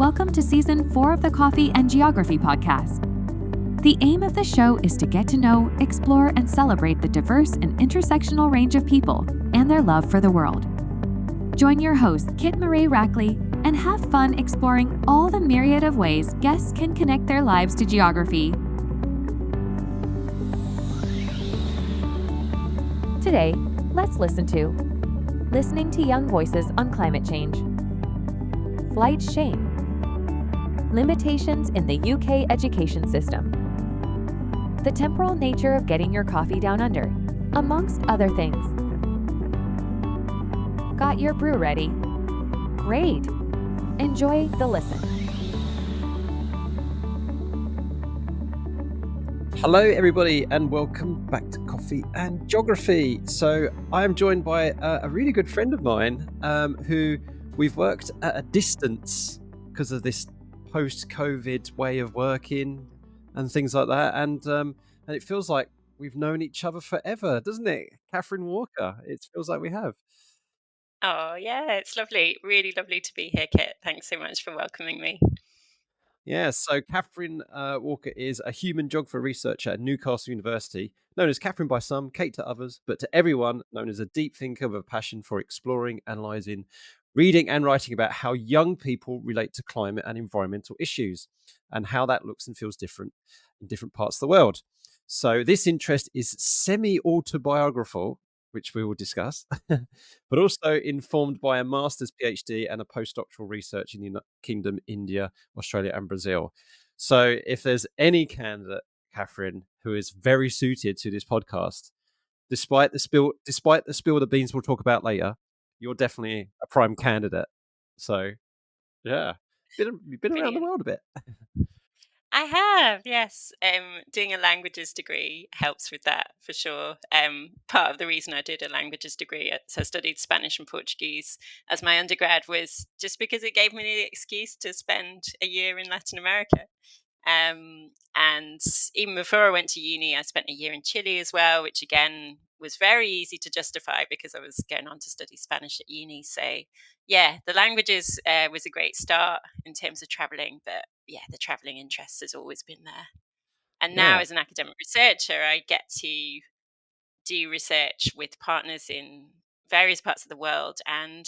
Welcome to Season 4 of the Coffee and Geography podcast. The aim of the show is to get to know, explore, and celebrate the diverse and intersectional range of people and their love for the world. Join your host, Kit Marie Rackley, and have fun exploring all the myriad of ways guests can connect their lives to geography. Today, let's listen to Listening to Young Voices on Climate Change, Flight Shame, Limitations in the UK Education System, the temporal nature of getting your coffee down under, amongst other things. Got your brew ready? Great! Enjoy the listen. Hello, everybody, and welcome back to Coffee and Geography. So I am joined by a really good friend of mine who we've worked at a distance because of this post-COVID way of working and things like that. And it feels like we've known each other forever, doesn't it? Catherine Walker, it feels like we have. Oh, yeah, it's lovely. Really lovely to be here, Kit. Thanks so much for welcoming me. Yeah, so Catherine Walker is a human geographer researcher at Newcastle University, known as Catherine by some, Cate to others, but to everyone known as a deep thinker with a passion for exploring, analysing, reading and writing about how young people relate to climate and environmental issues and how that looks and feels different in different parts of the world. So this interest is semi-autobiographical, which we will discuss, but also informed by a master's PhD and a postdoctoral research in the United Kingdom, India, Australia, and Brazil. So if there's any candidate, Catherine, who is very suited to this podcast, despite the spill of the beans we'll talk about later, you're definitely a prime candidate. So yeah, you've been around the Brilliant. world a bit. I have, yes. Doing a languages degree helps with that for sure. Part of the reason I did a languages degree, so I studied Spanish and Portuguese as my undergrad, was just because it gave me the excuse to spend a year in Latin America. And even before I went to uni, I spent a year in Chile as well, which again was very easy to justify because I was going on to study Spanish at uni. So, yeah, the languages was a great start in terms of traveling. But yeah, the traveling interest has always been there. And now, Yeah, as an academic researcher, I get to do research with partners in various parts of the world and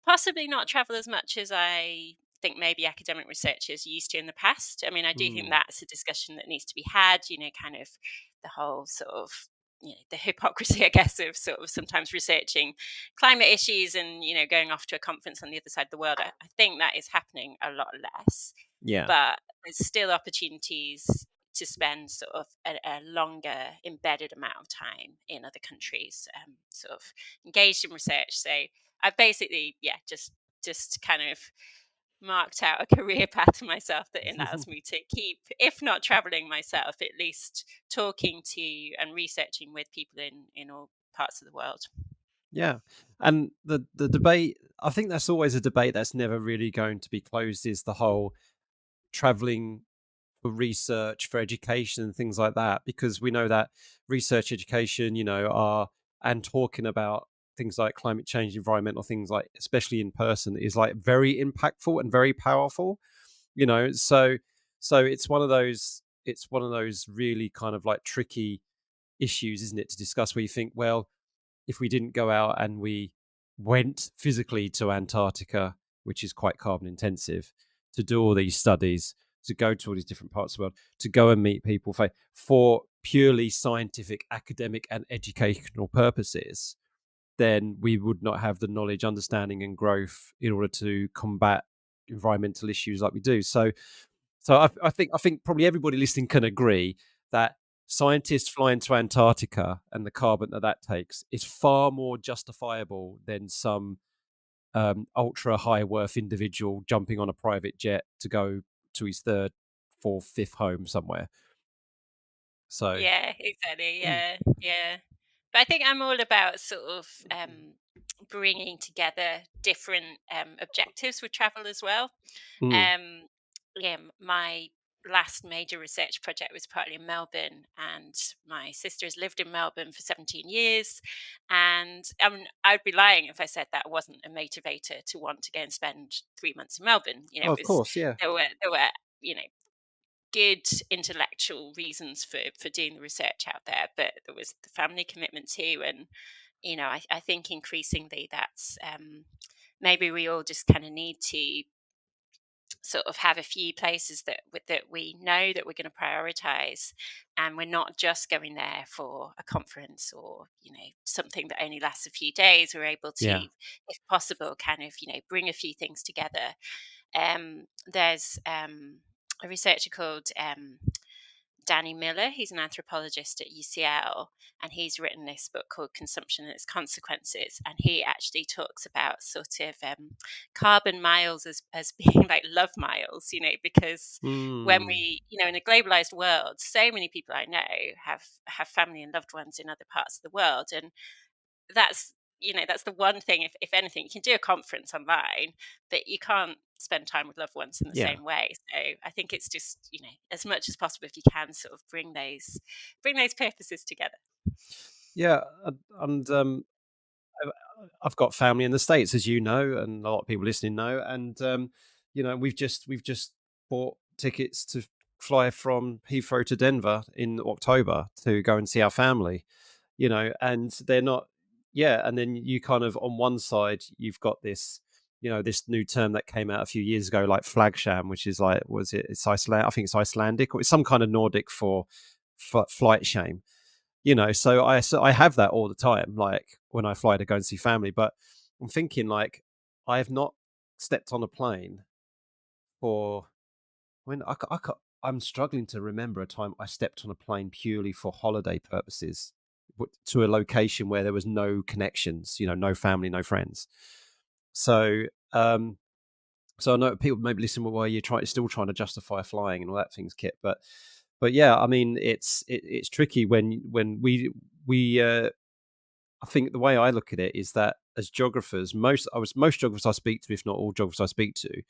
possibly not travel as much as I think maybe academic researchers used to in the past. I mean, I do think mm, that's a discussion that needs to be had, kind of the whole sort of the hypocrisy, I guess, of sort of sometimes researching climate issues and, going off to a conference on the other side of the world. I think that is happening a lot less, yeah, but there's still opportunities to spend sort of a longer embedded amount of time in other countries, sort of engaged in research. So I've basically, just kind of marked out a career path for myself that allows me to keep, if not traveling myself, at least talking to and researching with people in all parts of the world. yeah. And the debate, I think that's always a debate that's never really going to be closed. Is the whole traveling for research, for education, and things like that, because we know that research, education, are and talking about things like climate change, environmental things, like especially in person, is like very impactful and very powerful. So it's one of those really kind of like tricky issues, isn't it, to discuss, where you think, well, if we didn't go out and we went physically to Antarctica, which is quite carbon intensive, to do all these studies, to go to all these different parts of the world, to go and meet people for purely scientific, academic, and educational purposes, then we would not have the knowledge, understanding, and growth in order to combat environmental issues like we do. So I think probably everybody listening can agree that scientists flying to Antarctica and the carbon that takes is far more justifiable than some ultra high worth individual jumping on a private jet to go to his third, fourth, fifth home somewhere. So, Yeah, exactly. mm, Yeah. But I think I'm all about sort of bringing together different objectives with travel as well. mm, Um, yeah, my last major research project was partly in Melbourne, and my sister has lived in Melbourne for 17 years. And I'd be lying if I said that wasn't a motivator to want to go and spend 3 months in Melbourne. Oh, It of was course, yeah. there were good intellectual reasons for doing the research out there, but there was the family commitment too. And I think increasingly that's maybe we all just kind of need to sort of have a few places that we know that we're going to prioritize, and we're not just going there for a conference or something that only lasts a few days. We're able to, Yeah. if possible, kind of bring a few things together. There's a researcher called Danny Miller. He's an anthropologist at UCL, and he's written this book called Consumption and Its Consequences. And he actually talks about sort of carbon miles as being like love miles, because when Mm, we, in a globalized world, so many people I know have family and loved ones in other parts of the world. And that's that's the one thing, if anything, you can do a conference online, but you can't spend time with loved ones in the yeah. same way. So I think it's just as much as possible, if you can, sort of bring those purposes together. Yeah. And I've got family in the States, as you know, and a lot of people listening know. And we've just bought tickets to fly from Heathrow to Denver in October to go and see our family. And they're not, yeah. And then you kind of, on one side, you've got this, this new term that came out a few years ago, like Flygskam, which is like, was it? It's Iceland. I think it's Icelandic, or it's some kind of Nordic for flight shame. So I have that all the time, like when I fly to go and see family. But I'm thinking, like, I have not stepped on a plane for when I'm struggling to remember a time I stepped on a plane purely for holiday purposes, to a location where there was no connections, no family, no friends. So um so I know people maybe listen, well, why still trying to justify flying and all that things, Kit. But yeah, I mean, it's tricky when we I think the way I look at it is that, as geographers, most geographers I speak to, if not all geographers I speak to,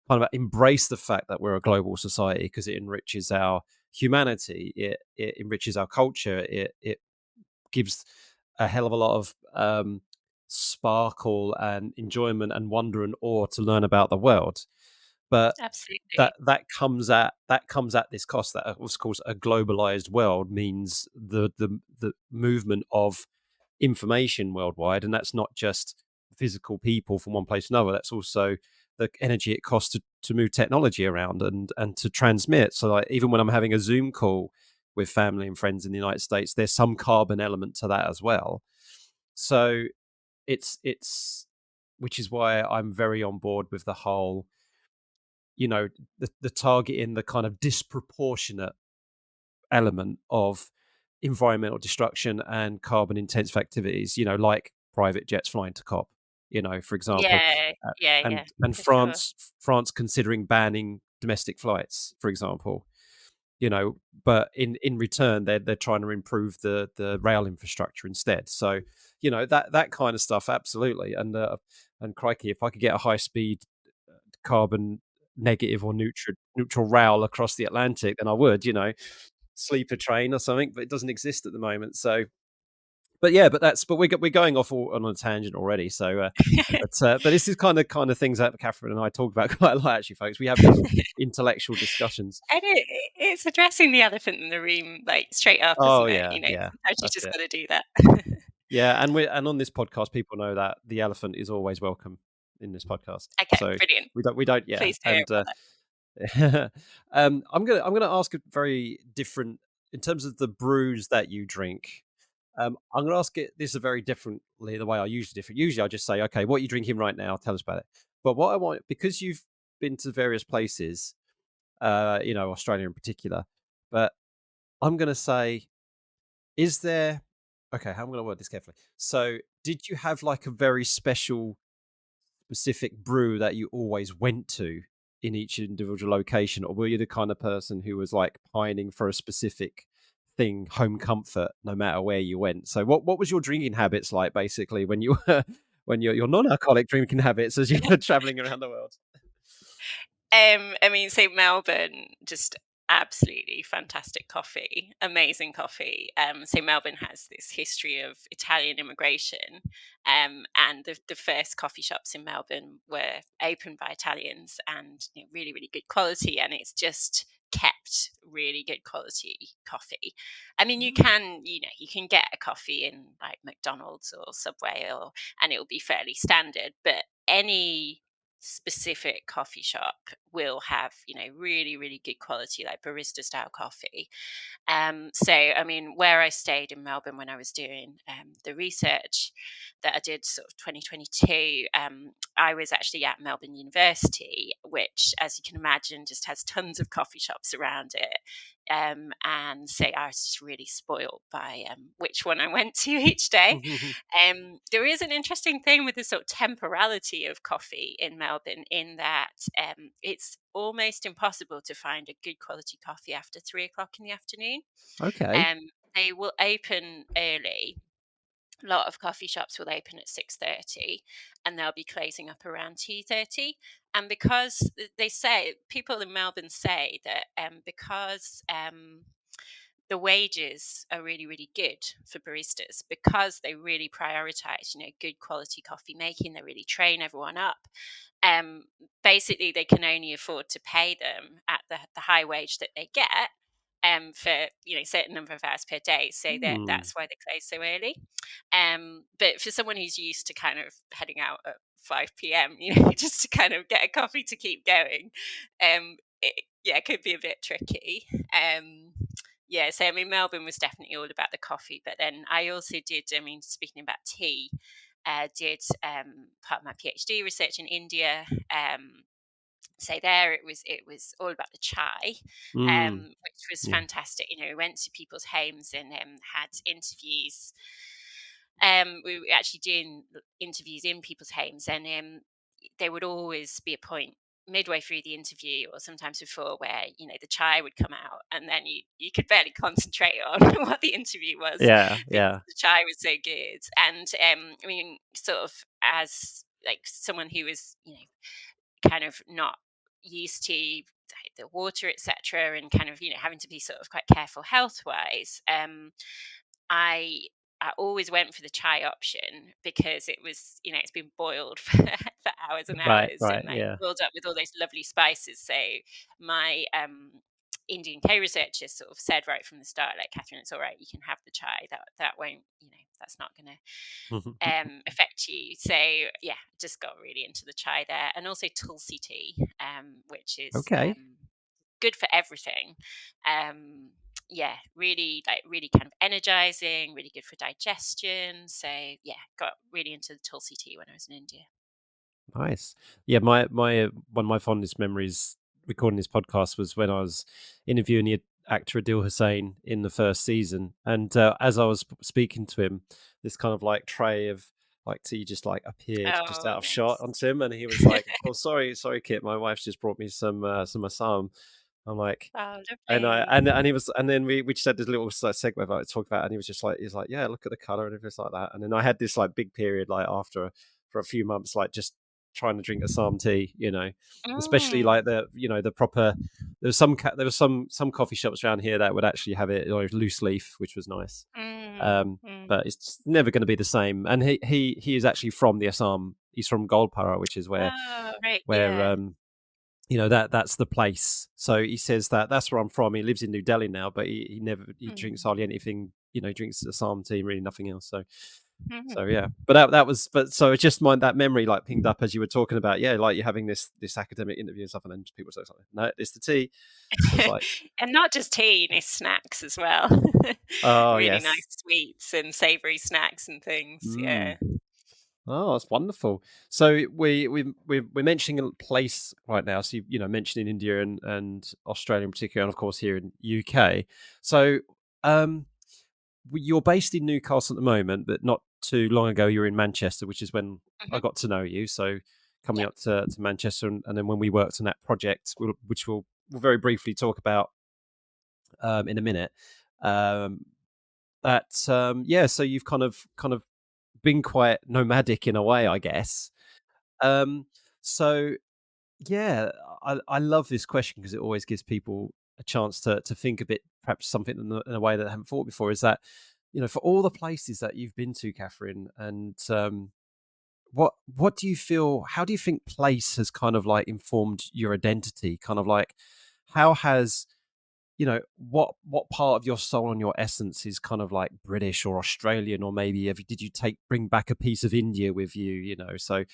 kind of embrace the fact that we're a global society, because it enriches our humanity, it enriches our culture, it gives a hell of a lot of sparkle and enjoyment and wonder and awe to learn about the world. But Absolutely. that comes at this cost. That, of course, a globalized world means the movement of information worldwide, and that's not just physical people from one place to another. That's also the energy it costs to move technology around and to transmit. So, like, even when I'm having a Zoom call with family and friends in the United States, there's some carbon element to that as well. So it's which is why I'm very on board with the whole, the targeting the kind of disproportionate element of environmental destruction and carbon intensive activities, like private jets flying to COP, for example, Yeah, uh, yeah, and yeah, and for sure. France considering banning domestic flights, for example. you know but in return, they're trying to improve the rail infrastructure instead. So, that kind of stuff, absolutely. And crikey, if I could get a high speed carbon negative or neutral rail across the Atlantic, then I would, sleeper train or something, but it doesn't exist at the moment. So, but yeah, but we're going off on a tangent already. So, but this is kind of things that Catherine and I talk about quite a lot, actually, folks. We have these intellectual discussions. And it's addressing the elephant in the room, like, straight up, Oh isn't it? yeah, yeah, Sometimes you that's just it. got to do that. Yeah, and on this podcast, people know that the elephant is always welcome in this podcast. Okay, So brilliant. we don't, yeah. Pleased to hear And about that. I'm gonna ask a very different, in terms of the brews that you drink. I'm gonna ask it this a very differently, the way I usually differ. Usually, I just say, okay, what are you drinking right now? Tell us about it. But what I want, because you've been to various places, Australia in particular, but I'm gonna say, is there? Okay, how am I gonna word this carefully? So, did you have like a very special specific brew that you always went to in each individual location, or were you the kind of person who was like pining for a specific thing, home comfort, no matter where you went? So what was your drinking habits like, basically, when you were when your non-alcoholic drinking habits as you were traveling around the world? I mean, so Melbourne, just absolutely fantastic coffee, amazing coffee. So Melbourne has this history of Italian immigration, and the first coffee shops in Melbourne were opened by Italians, and really, really good quality, and it's just kept really good quality coffee. I mean, Mm. you can get a coffee in like McDonald's or Subway, and it'll be fairly standard, but any specific coffee shop will have really, really good quality, like barista style coffee. So I mean, where I stayed in Melbourne when I was doing the research that I did sort of 2022, I was actually at Melbourne University, which, as you can imagine, just has tons of coffee shops around it. And so I was just really spoiled by which one I went to each day. There is an interesting thing with the sort of temporality of coffee in Melbourne, in that it's almost impossible to find a good quality coffee after 3 o'clock in the afternoon. Okay. Um, they will open early. A lot of coffee shops will open at 6:30, and they'll be closing up around 2:30. And because they say, people in Melbourne say that because the wages are really, really good for baristas, because they really prioritize good quality coffee making. They really train everyone up. um Basically, they can only afford to pay them at the high wage that they get, for certain number of hours per day, so Hmm. that's why they close so early. But for someone who's used to kind of heading out at 5 p.m., just to kind of get a coffee to keep going, it could be a bit tricky. Yeah, so I mean, Melbourne was definitely all about the coffee, but then I also did, I mean, speaking about tea, did part of my PhD research in India. So there it was all about the chai, Mm. which was Yeah. fantastic. We went to people's homes and had interviews. We were actually doing interviews in people's homes, and there would always be a point midway through the interview, or sometimes before, where the chai would come out, and then you could barely concentrate on what the interview was, Yeah. because Yeah. the chai was so good. And I mean, sort of, as like someone who was kind of not used to the water, etc., and kind of having to be sort of quite careful health wise, I I always went for the chai option, because it was, it's been boiled for hours and Right. hours, and Right. like Yeah. boiled up with all those lovely spices. So my Indian co-researchers sort of said right from the start, like, Catherine, it's all right, you can have the chai. That won't, that's not going to affect you. So yeah, just got really into the chai there, and also tulsi tea, which is Okay. good for everything. Um, yeah, really, like, really kind of energizing, really good for digestion. So yeah, got really into the tulsi tea when I was in India. Nice. Yeah, my one of my fondest memories recording this podcast was when I was interviewing the actor Adil Hussain in the first season, and as I was speaking to him, this kind of like tray of like tea just like appeared just Oh, out of shot nice. onto him, and he was like, "Oh, sorry, Kit, my wife's just brought me some assam." I'm like, Oh, and I lovely. and he was, and then we just had this little like, segue about it, talk about it, and he was just like, he's like, yeah, look at the color and everything like that. And then I had this like big period like after for a few months, like just trying to drink Assam tea, especially Mm, like the proper. There was some coffee shops around here that would actually have it loose leaf, which was nice. mm, mm. But it's never going to be the same. And he is actually from the Assam. He's from Goldpara, which is where Oh, right, where yeah. that's the place. So he says that's where I'm from. He lives in New Delhi now, but he never he drinks Mm, hardly anything. He drinks Assam tea, really nothing else. So mhm. yeah, but that was so it's just mind that memory like pinged up as you were talking about, yeah, like you're having this academic interview and stuff, and then people say something, no, it's the tea. I was like, And not just tea, snacks as well. oh Really yes. nice sweets and savory snacks and things. Mm. Yeah. Oh, that's wonderful. So we're mentioning a place right now. So mentioning India and Australia in particular, and of course here in UK. So um you're based in Newcastle at the moment, but not too long ago you were in Manchester, which is when I Hmm. got to know you. So coming Yeah. up to Manchester, and then when we worked on that project, which we'll very briefly talk about in a minute. Um, yeah, so you've kind of been quite nomadic in a way, I guess. Um, so Yeah, I love this question because it always gives people a chance to think a bit, perhaps something in a way that they haven't thought before. Is that, for all the places that you've been to, Catherine, and what do you feel? How do you think place has kind of like informed your identity? Kind of like, how has what part of your soul and your essence is kind of like British or Australian, or maybe did you bring back a piece of India with you? So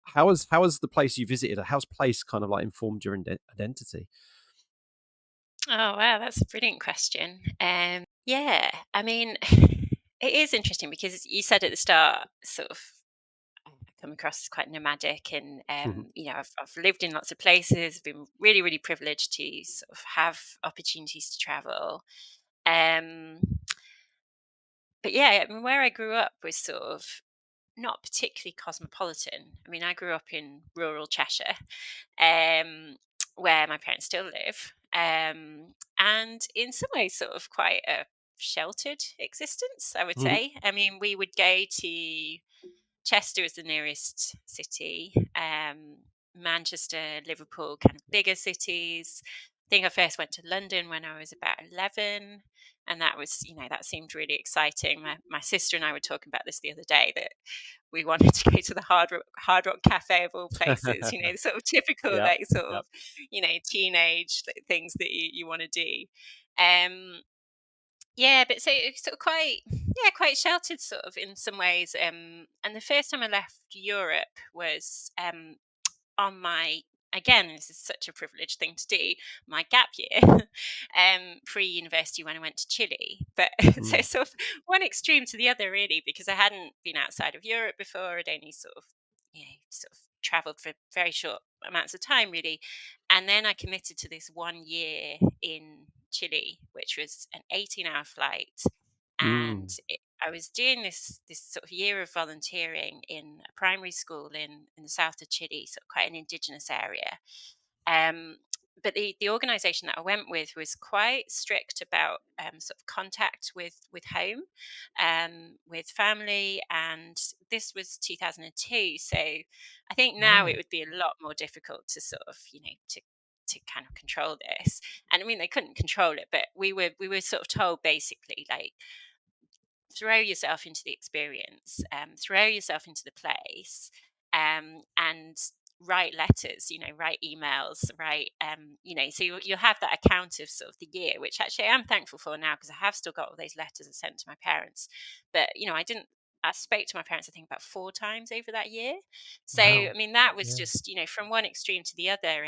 how has the place you visited, how's place kind of like informed your identity? Oh, wow, that's a brilliant question. Yeah, I mean, it is interesting because you said at the start, sort of, I come across as quite nomadic, and I've lived in lots of places, been really, really privileged to sort of have opportunities to travel. Um, but yeah, I mean, where I grew up was sort of not particularly cosmopolitan. I mean, I grew up in rural Cheshire, um, where my parents still live, and in some ways, sort of quite a sheltered existence, I would Mhm. say. I mean, we would go to Chester is the nearest city. Manchester, Liverpool, kind of bigger cities. I think I first went to London when I was about 11. And that was, that seemed really exciting. My sister and I were talking about this the other day, that we wanted to go to the Hard Rock Cafe of all places, the sort of typical, Yeah, like, sort yeah. of, teenage things that you want to do. Um, yeah, but so it's sort of quite, yeah, quite sheltered sort of in some ways. And the first time I left Europe was on my, again, this is such a privileged thing to do, my gap year, pre-university, when I went to Chile. But so Mm. sort of one extreme to the other, really, because I hadn't been outside of Europe before. I'd only sort of traveled for very short amounts of time, really. And then I committed to this 1 year in Chile, which was an 18-hour flight. And Mm. I was doing this sort of year of volunteering in a primary school in the south of Chile, so quite an indigenous area. Um, but the organisation that I went with was quite strict about sort of contact with home, with family, and this was 2002. So I think now it Right. would be a lot more difficult to sort of to kind of control this. And I mean, they couldn't control it, but we were sort of told, basically, like, throw yourself into the experience, throw yourself into the place, and write letters, write emails, write, so you'll have that account of sort of the year, which actually I'm thankful for now, because I have still got all those letters I sent to my parents. But, I spoke to my parents, I think, about 4 times over that year. So, I Wow. mean, that was Yeah. just, from one extreme to the other,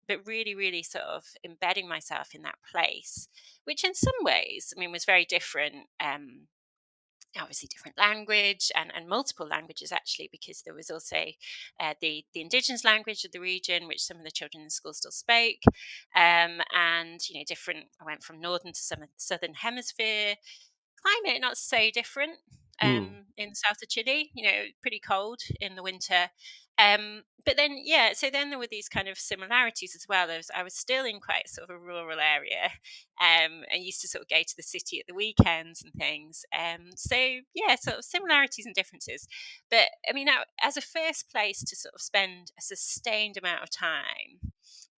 but really, really sort of embedding myself in that place, which in some ways, I mean, was very different. Obviously different language, and multiple languages, actually, because there was also the indigenous language of the region, which some of the children in the school still spoke, and different. I went from northern to some southern hemisphere. Climate not so different, Mm. in the south of Chile. Pretty cold in the winter. But then, yeah, so then there were these kind of similarities as well. I was still in quite sort of a rural area, and used to sort of go to the city at the weekends and things. So yeah, sort of similarities and differences. But I mean, as a first place to sort of spend a sustained amount of time,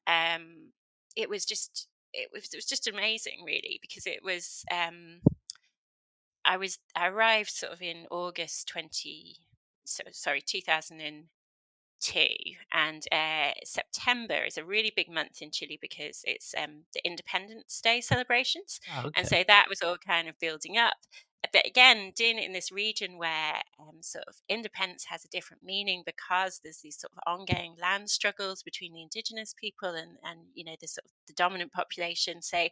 um, it was just amazing, really, because it was. I arrived sort of in August 2002, and September is a really big month in Chile because it's the Independence Day celebrations, Ah, and okay. so that was all kind of building up. But again, doing it in this region where sort of independence has a different meaning, because there's these sort of ongoing land struggles between the indigenous people and the sort of the dominant population. So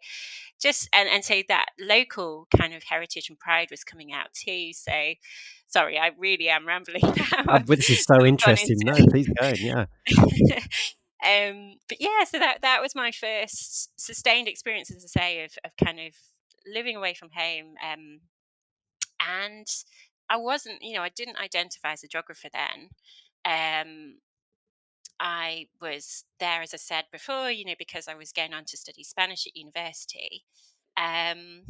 just and so that local kind of heritage and pride was coming out too. So sorry, I really am rambling now. I've But this is so sort of gone interesting. No, into please go. Yeah. but yeah, so that was my first sustained experience, as I say, of kind of living away from home. And I didn't identify as a geographer then. Um, I was there, as I said before, because I was going on to study Spanish at university. Um,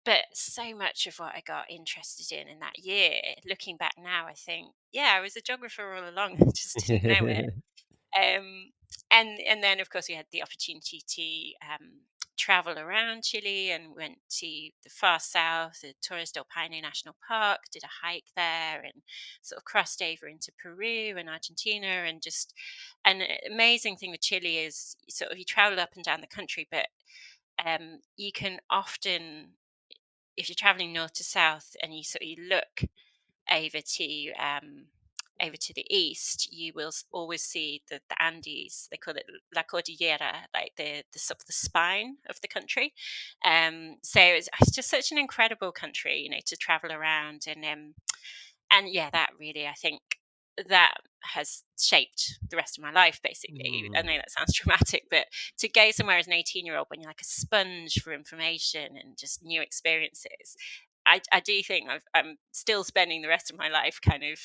but so much of what I got interested in that year, looking back now, I think, yeah, I was a geographer all along, just didn't know it. Um, and then of course we had the opportunity to travel around Chile and went to the far south, the Torres del Paine National Park, did a hike there, and sort of crossed over into Peru and Argentina, and just an amazing thing with Chile is sort of you travel up and down the country, but you can often, if you're traveling north to south and you look over to the east, you will always see the Andes. They call it La Cordillera, like the sort of the spine of the country. So it's just such an incredible country, to travel around, and yeah, that really, I think, that has shaped the rest of my life, basically. I Mm. know that sounds dramatic, but to go somewhere as an 18-year-old when you're like a sponge for information and just new experiences, I do think I'm still spending the rest of my life kind of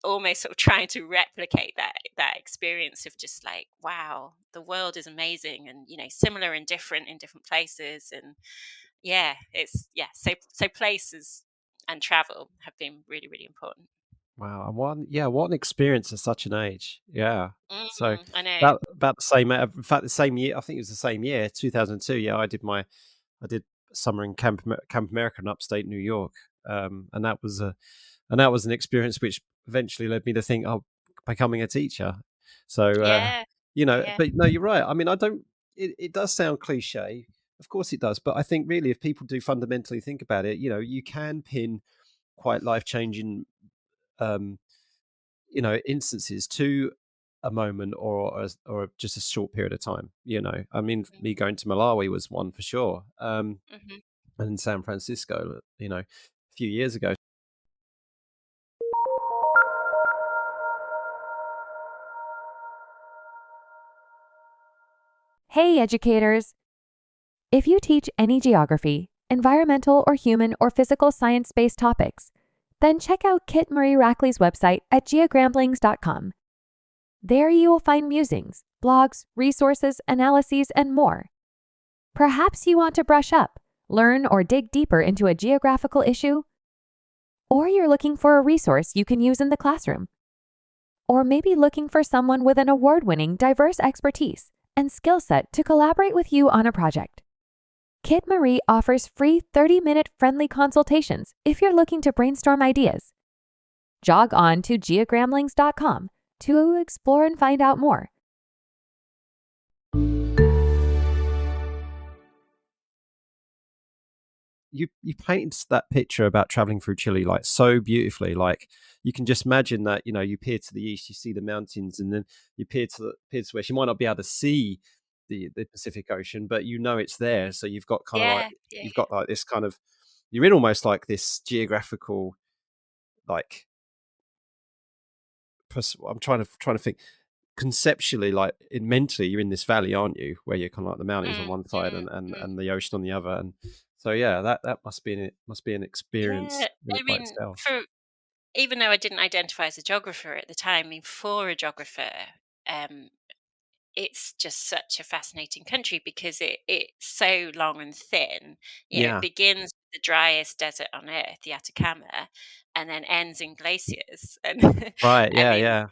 almost sort of trying to replicate that experience of just like, wow, the world is amazing, and similar and different in different places. And yeah, so places and travel have been really, really important. Wow, and what an experience at such an age. Yeah. So I know. about the same. In fact, the same year. I think it was the same year, 2002. Yeah, I did summer in Camp America in upstate New York, and that was an experience which eventually led me to think, oh, becoming a teacher. So Yeah, yeah. but no, you're right. I mean, I don't. It does sound cliche, of course it does, but I think really, if people do fundamentally think about it, you can pin quite life changing um, instances to a moment or just a short period of time. I mean, me going to Malawi was one for sure, Hmm. and in San Francisco, a few years ago. Hey, educators! If you teach any geography, environmental or human or physical science based topics, then check out Kit Marie Rackley's website at geogramblings.com. There you will find musings, blogs, resources, analyses, and more. Perhaps you want to brush up, learn, or dig deeper into a geographical issue, or you're looking for a resource you can use in the classroom, or maybe looking for someone with an award-winning, diverse expertise and skill set to collaborate with you on a project. Kit Marie offers free 30-minute friendly consultations if you're looking to brainstorm ideas. Jog on to geogramblings.com to explore and find out more. You paint that picture about traveling through Chile like so beautifully. Like, you can just imagine that, you peer to the east, you see the mountains, and then you peer to west. You might not be able to see the Pacific Ocean, but it's there. So Yeah, yeah, you've got like this kind of, you're in almost like this geographical, like, I'm trying to think conceptually, like, mentally, you're in this valley, aren't you, where you're kind of like the yeah. mountains on one side Mm, mm. and the ocean on the other. And so yeah, that must be an experience Yeah. in I by mean, itself. for even though I didn't identify as a geographer at the time, I mean, for a geographer, um, it's just such a fascinating country because it's so long and thin. It Yeah. begins with the driest desert on earth, the Atacama, and then ends in glaciers. And Right. I Yeah. mean, Yeah.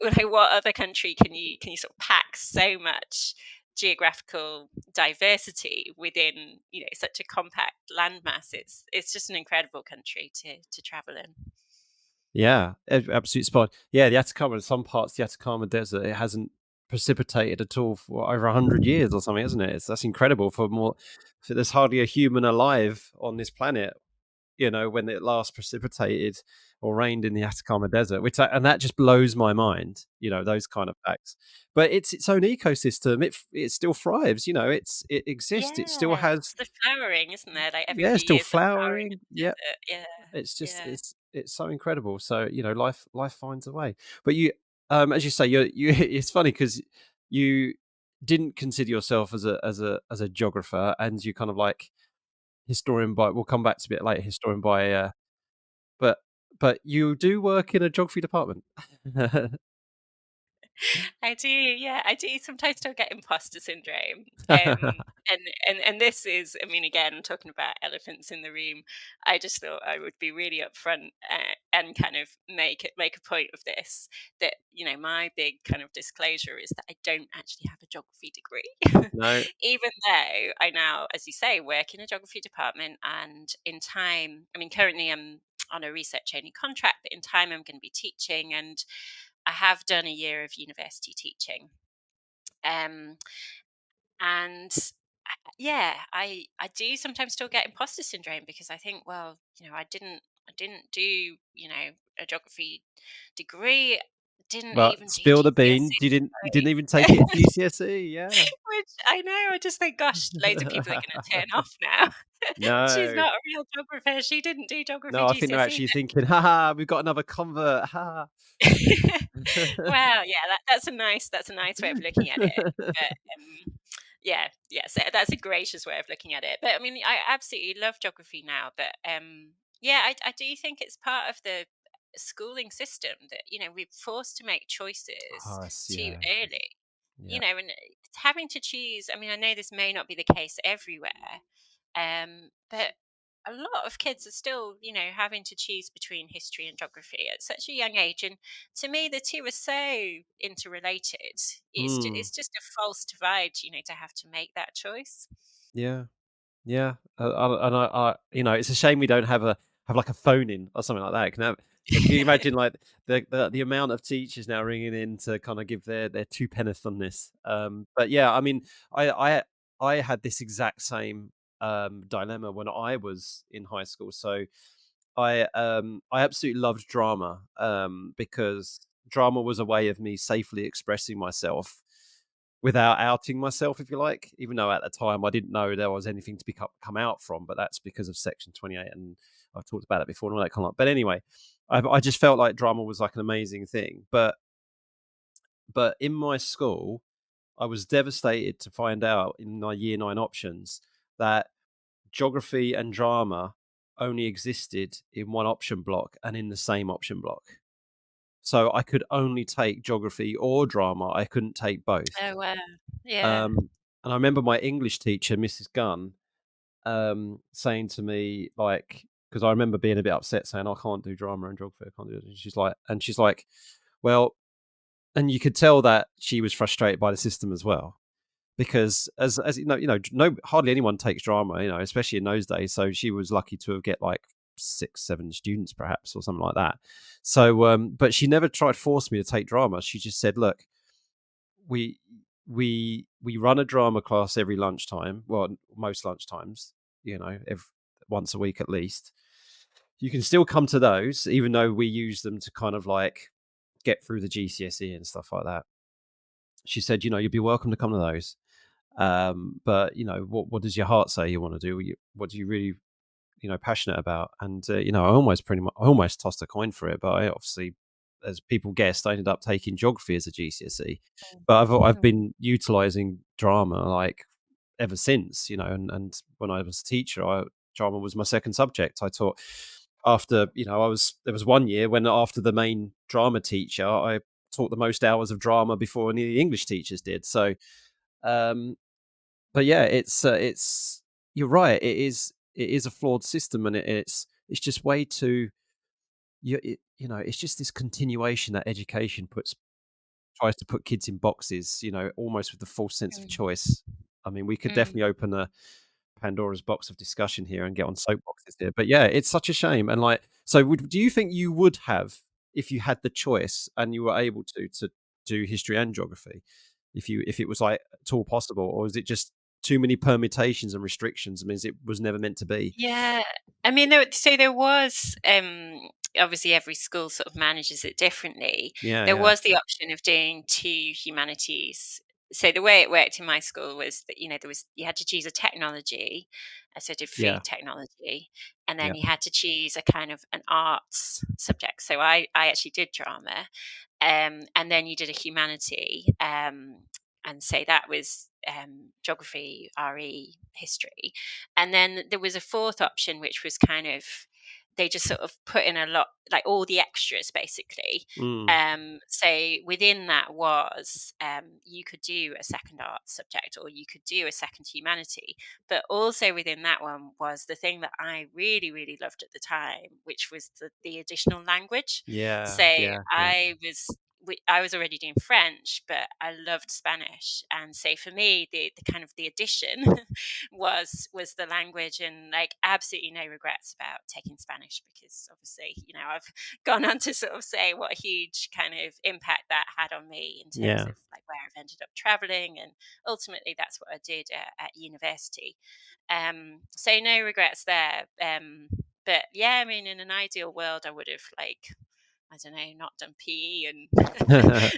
like, what other country can you sort of pack so much geographical diversity within such a compact landmass? It's just an incredible country to travel in. Yeah. Absolute spot. Yeah. The Atacama. Some parts of the Atacama Desert, it hasn't precipitated at all for over 100 years or something, isn't it? That's incredible. There's hardly a human alive on this planet, when it last precipitated or rained in the Atacama Desert, and that just blows my mind, those kind of facts. But it's its own ecosystem. It still thrives, it exists. It still Yeah, has, it's the flowering, isn't there? Like every yeah, it's few still years, there's flowering of flowering. the Yep. desert. Yeah, It's just yeah, it's so incredible. So, life finds a way. But as you say, it's funny because you didn't consider yourself as a geographer, and you kind of like historian by, we'll come back to a bit later, historian by but you do work in a geography department. I do, yeah, I do sometimes still get imposter syndrome. And this is, I mean, again, talking about elephants in the room, I just thought I would be really upfront and kind of make a point of this. That my big kind of disclosure is that I don't actually have a geography degree, No. even though I now, as you say, work in a geography department. And in time, I mean, currently I'm on a research only contract, but in time I'm going to be teaching, and I have done a year of university teaching. Um, and yeah, I do sometimes still get imposter syndrome because I think, well, I didn't do, a geography degree, didn't Well, even do spill the beans. You didn't even take it at GCSE. GCSE. Yeah. Which I know, I just think, gosh, loads of people are going to turn off now. She's No. not a real geographer. She didn't do geography No, I think they're GCSE. actually thinking, haha, we've got another convert. Ha. Well, yeah, that's a nice way of looking at it. But yeah, yeah, so that's a gracious way of looking at it. But I mean, I absolutely love geography now. But yeah, I do think it's part of the schooling system that we're forced to make choices too Yeah. early. Yeah. And having to choose. I mean, I know this may not be the case everywhere, but a lot of kids are still, having to choose between history and geography at such a young age. And to me, the two are so interrelated. Mm. It's just a false divide, to have to make that choice. Yeah. Yeah, and it's a shame we don't have like a phone in or something like that. Can you imagine like the amount of teachers now ringing in to kind of give their two penneth on this? But yeah, I mean, I I I had this exact same dilemma when I was in high school. So I absolutely loved drama because drama was a way of me safely expressing myself without outing myself, if you like, even though at the time I didn't know there was anything to come out from, but that's because of Section 28, and I've talked about it before and all that kind of. But anyway, I just felt like drama was like an amazing thing. But in my school, I was devastated to find out in my year nine options that geography and drama only existed in one option block and in the same option block. So I could only take geography or drama. I couldn't take both. Oh wow, yeah. Um, and I remember my English teacher, Mrs. Gunn, saying to me, like, because I remember being a bit upset, saying, "I can't do drama and geography. I can't do it." And she's like, "Well," and you could tell that she was frustrated by the system as well, because as no hardly anyone takes drama, especially in those days. So she was lucky to have get like 6, 7 students, perhaps, or something like that. So, but she never tried to force me to take drama. She just said, "Look, we we run a drama class every lunchtime. Well, most lunchtimes, once a week at least. You can still come to those, even though we use them to kind of like get through the GCSE and stuff like that." She said, "You'd be welcome to come to those. But what does your heart say you want to do? What do you really passionate about?" And I almost tossed a coin for it, but I obviously, as people guessed, I ended up taking geography as a GCSE. But I've Mm. been utilizing drama like ever since, and when I was a teacher, drama was my second subject. I taught after, there was one year when after the main drama teacher, I taught the most hours of drama before any of the English teachers did. So, um, but yeah, it's you're right. It is a flawed system, and it's just way too it's just this continuation that education puts tries to put kids in boxes, almost with the false sense of Mm. choice. I mean, we could Mm. definitely open a Pandora's box of discussion here and get on soapboxes here. But yeah, it's such a shame. And like, so do you think you would have, if you had the choice and you were able to do history and geography, if it was like at all possible, or is it just too many permutations and restrictions means it was never meant to be? Yeah, I mean, there was, obviously every school sort of manages it differently. Yeah, There yeah, was the option of doing two humanities. So the way it worked in my school was that you had to choose a technology, a sort of yeah, food technology, and then yeah. you had to choose a kind of an arts subject. So I actually did drama, and then you did a humanity, and say that was geography, RE, history, and then there was a fourth option, which was kind of they just sort of put in a lot, like all the extras basically. Mm. So within that was, you could do a second art subject or you could do a second humanity, but also within that one was the thing that I really, really loved at the time, which was the additional language. Yeah, So yeah, yeah. I was already doing French, but I loved Spanish, and so for me, the kind of the addition was the language, and like absolutely no regrets about taking Spanish, because obviously, I've gone on to sort of say what a huge kind of impact that had on me in terms Yeah. of like where I've ended up traveling, and ultimately that's what I did at university. So no regrets there. But yeah, I mean, in an ideal world, I would have, like, I don't know, not done PE and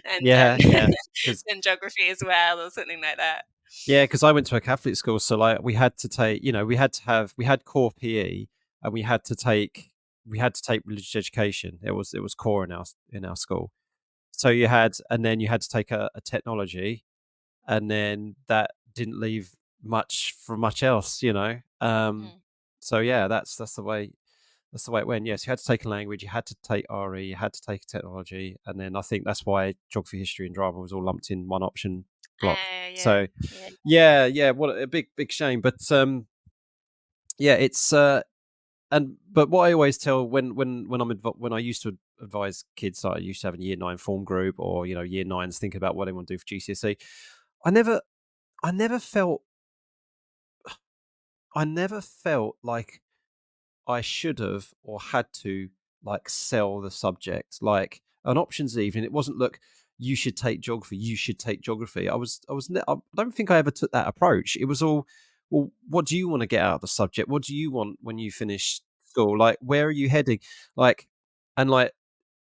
and Yeah, yeah. Because and geography as well, or something like that. yeah, because I went to a Catholic school, so, like, we had to take, we had core PE, and we had to take religious education. It was core in our school. So you had to take a technology, and then that didn't leave much for much else, you know? Mm. So yeah, that's the way it went. Yes, you had to take a language, you had to take RE, you had to take technology, and then I think that's why geography, history, and drama was all lumped in one option block. Yeah, So yeah, yeah, yeah, what a big shame. But yeah, it's but what I always tell when I used to advise kids, like I used to have a year nine form group, or year nines thinking about what they want to do for GCSE. I never I never felt I never felt like I should have or had to, like, sell the subject. Like, an options evening, it wasn't, "Look, you should take geography, you should take geography." I don't think I ever took that approach. It was all, "Well, what do you wanna get out of the subject? What do you want when you finish school? Like, where are you heading?" Like, and, like,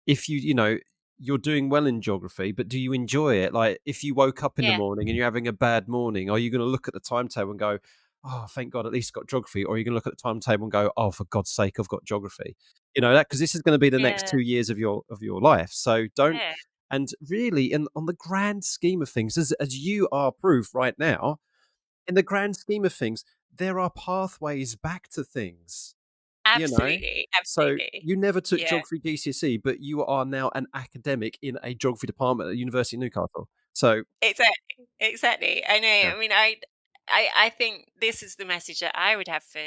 if you're doing well in geography, but do you enjoy it? Like, if you woke up in the yeah, morning and you're having a bad morning, are you going to look at the timetable and go, "Oh, thank God, at least got geography," or are you going to look at the timetable and go, "Oh, for God's sake, I've got geography," that, because this is going to be the next yeah, 2 years of your life. So don't. yeah, And really, in on the grand scheme of things, as you are proof right now, in the grand scheme of things, there are pathways back to things. You know? absolutely, So, absolutely. you never took Yeah. geography GCSE, but you are now an academic in a geography department at the University of Newcastle. So Exactly, exactly. I know. yeah. I mean, I think this is the message that I would have for,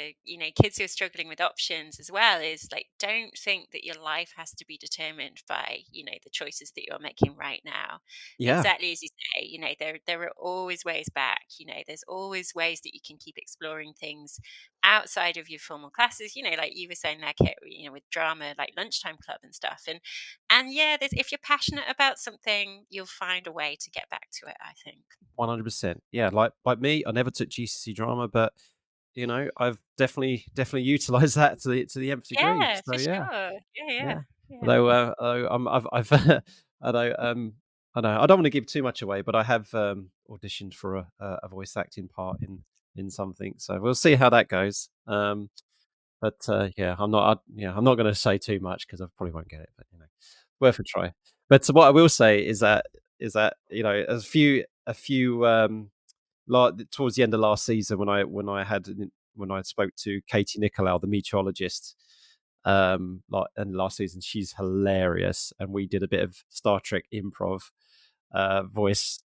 kids who are struggling with options as well, is like, don't think that your life has to be determined by, the choices that you're making right now. Yeah, Exactly as you say, there are always ways back. There's always ways that you can keep exploring things outside of your formal classes. Like you were saying there, Kate, with drama, like lunchtime club and stuff. And yeah, if you're passionate about something, you'll find a way to get back to it, I think. 100%. Yeah, like me, I never took GCSE drama, but, I've definitely utilised that to the nth degree. Yeah, So for yeah, sure. Yeah, yeah. yeah, yeah. Although I've although, I know I don't wanna give too much away, but I have, auditioned for a voice acting part in something, so we'll see how that goes. But, yeah, I'm not gonna say too much because I probably won't get it, but, worth a try. But what I will say is that, a few, towards the end of last season when I spoke to Katie Nicolau, the meteorologist, like, and last season, she's hilarious, and we did a bit of Star Trek improv, voice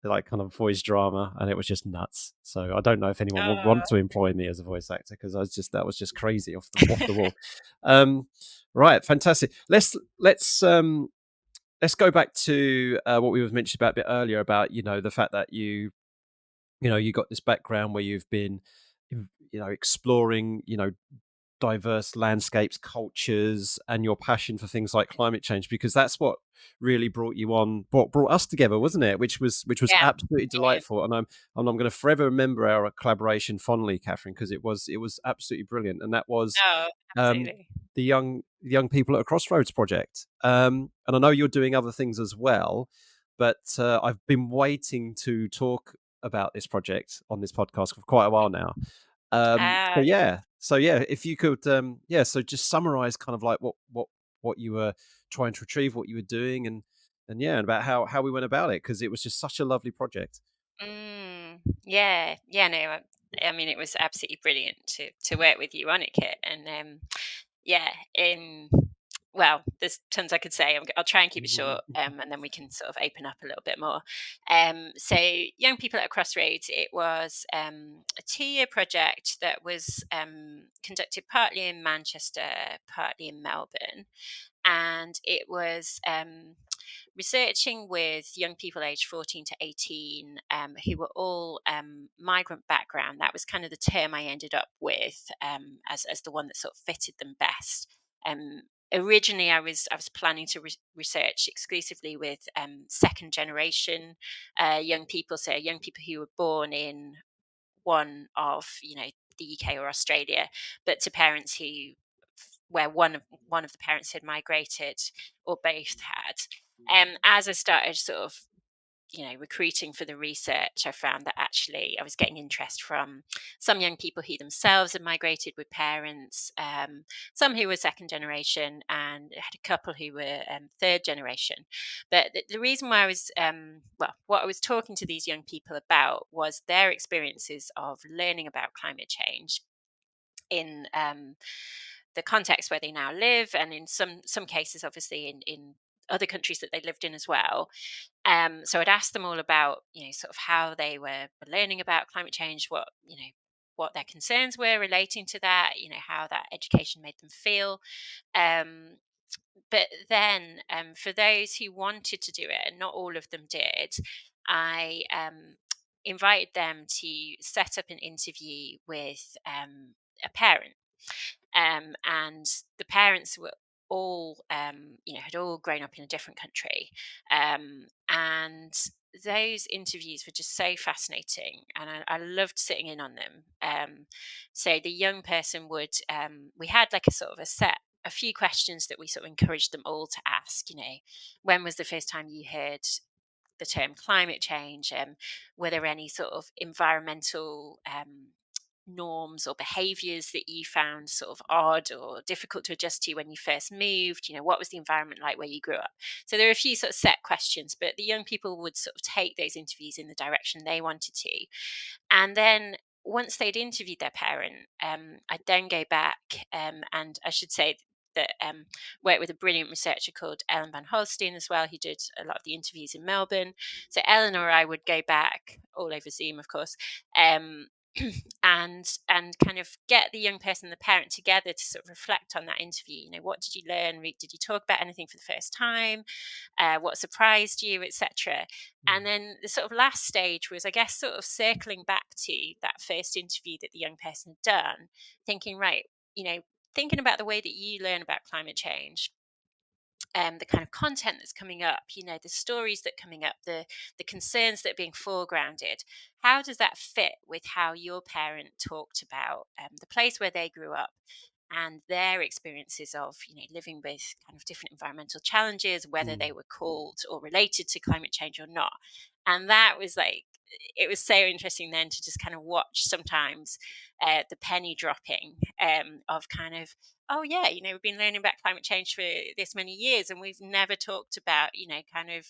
like, kind of voice drama, and it was just nuts. So I don't know if anyone would Oh. want to employ me as a voice actor because that was just crazy off the wall. Um, right, fantastic. Let's go back to what we were mentioning about a bit earlier about the fact that you got this background where you've been exploring diverse landscapes, cultures, and your passion for things like climate change, because that's what really brought us together, wasn't it? Which was Yeah, absolutely yeah. delightful, and I'm going to forever remember our collaboration fondly, Catherine, because it was absolutely brilliant, and that was Oh, um, absolutely. the young people at a Crossroads project. And I know you're doing other things as well, but I've been waiting to talk about this project on this podcast for quite a while now. Ah, So yeah. yeah, if you could, so just summarize kind of like what you were trying to achieve, what you were doing, and yeah, and about how we went about it, because it was just such a lovely project. Yeah, yeah, no, I mean, it was absolutely brilliant to work with you on it, Kit. And Yeah, well, there's tons I could say. I'll try and keep it short, Mhm. and then we can sort of open up a little bit more. So, Young People at a Crossroads, it was a 2-year project that was conducted partly in Manchester, partly in Melbourne, and it was researching with young people aged 14 to 18 who were all migrant background. That was kind of the term I ended up with as the one that sort of fitted them best. Um, Originally, I was planning to research exclusively with second generation young people, so young people who were born in one of the UK or Australia, but to parents who where one of the parents had migrated or both had. As I started sort of recruiting for the research, I found that actually I was getting interest from some young people who themselves had migrated with parents, some who were second generation, and I had a couple who were third generation. But the reason why I was, what I was talking to these young people about was their experiences of learning about climate change in the context where they now live, and in some cases, obviously, in other countries that they lived in as well. So I'd asked them all about, sort of how they were learning about climate change, what their concerns were relating to that, how that education made them feel. Um, but then, for those who wanted to do it, and not all of them did, I invited them to set up an interview with a parent, and the parents were all had all grown up in a different country, and those interviews were just so fascinating, and I loved sitting in on them. So the young person would we had like a few questions that we sort of encouraged them all to ask. When was the first time you heard the term climate change? Were there any sort of environmental norms or behaviors that you found sort of odd or difficult to adjust to when you first moved? What was the environment like where you grew up? So there are a few sort of set questions, but the young people would sort of take those interviews in the direction they wanted to. And then once they'd interviewed their parent, I'd then go back, and I should say that worked with a brilliant researcher called Ellen Van Holstein as well, who did a lot of the interviews in Melbourne. So Ellen or I would go back, all over Zoom, of course, um, and kind of get the young person and the parent together to sort of reflect on that interview. What did you learn? Did you talk about anything for the first time? What surprised you, etc. And Mm. then the sort of last stage was, I guess, sort of circling back to that first interview that the young person had done, thinking, right, thinking about the way that you learn about climate change, the kind of content that's coming up, the stories that are coming up, the concerns that are being foregrounded. How does that fit with how your parent talked about the place where they grew up and their experiences of, living with kind of different environmental challenges, whether they Mm. were called or related to climate change or not? And that was like, it was so interesting then to just kind of watch sometimes the penny dropping of kind of, oh yeah, we've been learning about climate change for this many years, and we've never talked about, kind of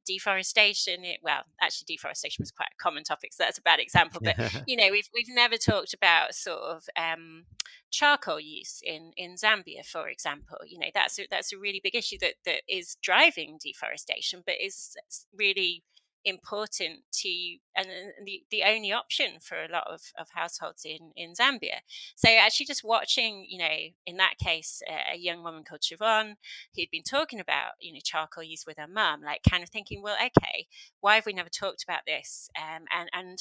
deforestation. Well, actually, deforestation was quite a common topic, so that's a bad example. But we've never talked about sort of charcoal use in Zambia, for example. That's a really big issue that is driving deforestation, but is really important to, and the only option for a lot of households in Zambia. So actually just watching, in that case, a young woman called Siobhan, who'd been talking about, charcoal use with her mum, like kind of thinking, well, okay, why have we never talked about this? And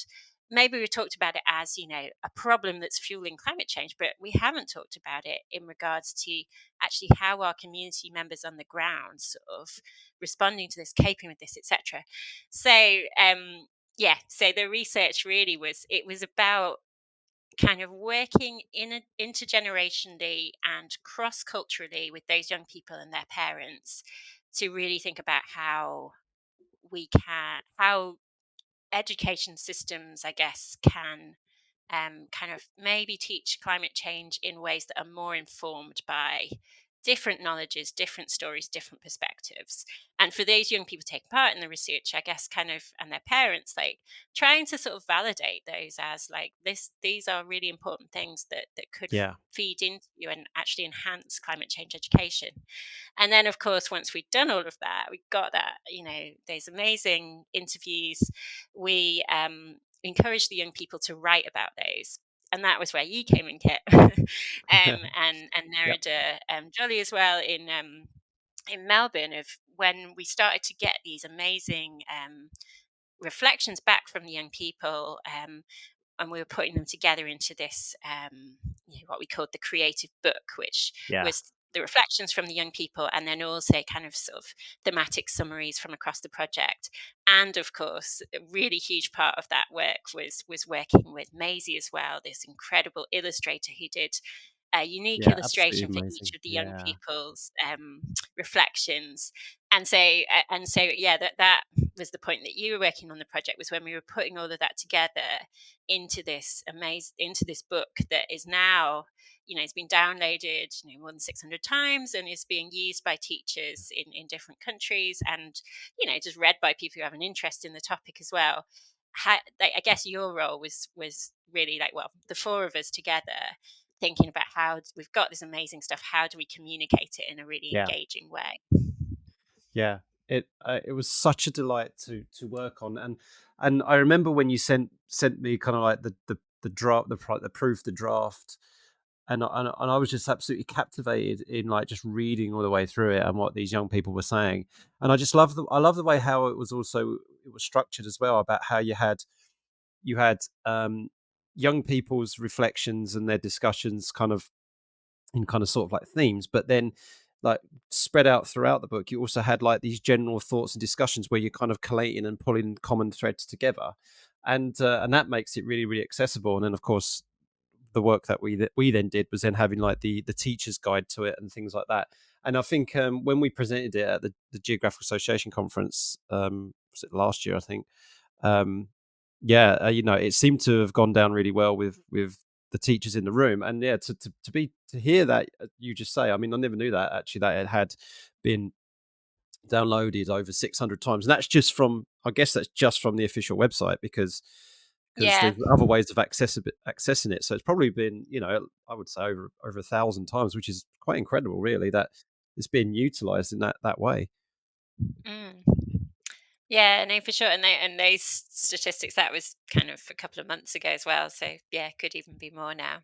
maybe we talked about it as, a problem that's fueling climate change, but we haven't talked about it in regards to actually how our community members on the ground sort of responding to this, coping with this, etc. So so the research really was about kind of working intergenerationally and cross culturally with those young people and their parents to really think about how education systems, I guess, can kind of maybe teach climate change in ways that are more informed by different knowledges, different stories, different perspectives. And for those young people taking part in the research, I guess kind of, and their parents, like trying to sort of validate those as like these are really important things that could Yeah. feed into you and actually enhance climate change education. And then, of course, once we'd done all of that, we got that, those amazing interviews. We encouraged the young people to write about those. And that was where you came in, Kit, and Yep. Nerida Jolly as well in Melbourne, of when we started to get these amazing reflections back from the young people, and we were putting them together into this, what we called the creative book, which Yeah. was the reflections from the young people, and then also kind of sort of thematic summaries from across the project. And of course, a really huge part of that work was working with Maisie as well, this incredible illustrator who did a unique Yeah. Absolutely illustration for each amazing. of the young Yeah. people's reflections. And so yeah, that was the point that you were working on the project, was when we were putting all of that together into this book that is now, it's been downloaded, more than 600 times, and is being used by teachers in different countries, and just read by people who have an interest in the topic as well. I guess your role was really like, well, the four of us together thinking about how we've got this amazing stuff, how do we communicate it in a really Yeah. engaging way. Yeah. It was such a delight to work on, and I remember when you sent me kind of like the draft, the proof, the draft, and I was just absolutely captivated in like just reading all the way through it and what these young people were saying. And I love the way how it was structured as well, about how you had young people's reflections and their discussions kind of in kind of sort of like themes, but then like spread out throughout the book, you also had like these general thoughts and discussions where you're kind of collating and pulling common threads together, and that makes it really really accessible. And then of course the work that we then did was then having like the teacher's guide to it and things like that. And I think when we presented it at the Geographical Association conference, was it last year? I think, um, yeah, it seemed to have gone down really well with the teachers in the room. And yeah, to hear that you just say, I mean, I never knew that actually that it had been downloaded over 600 times, and that's just from, I guess that's just from the official website, because Yeah. there's other ways of accessing it. So it's probably been, I would say over 1,000 times, which is quite incredible, really, that it's being utilized in that way. Mm. Yeah, no, for sure. And those statistics, that was kind of a couple of months ago as well. So yeah, could even be more now.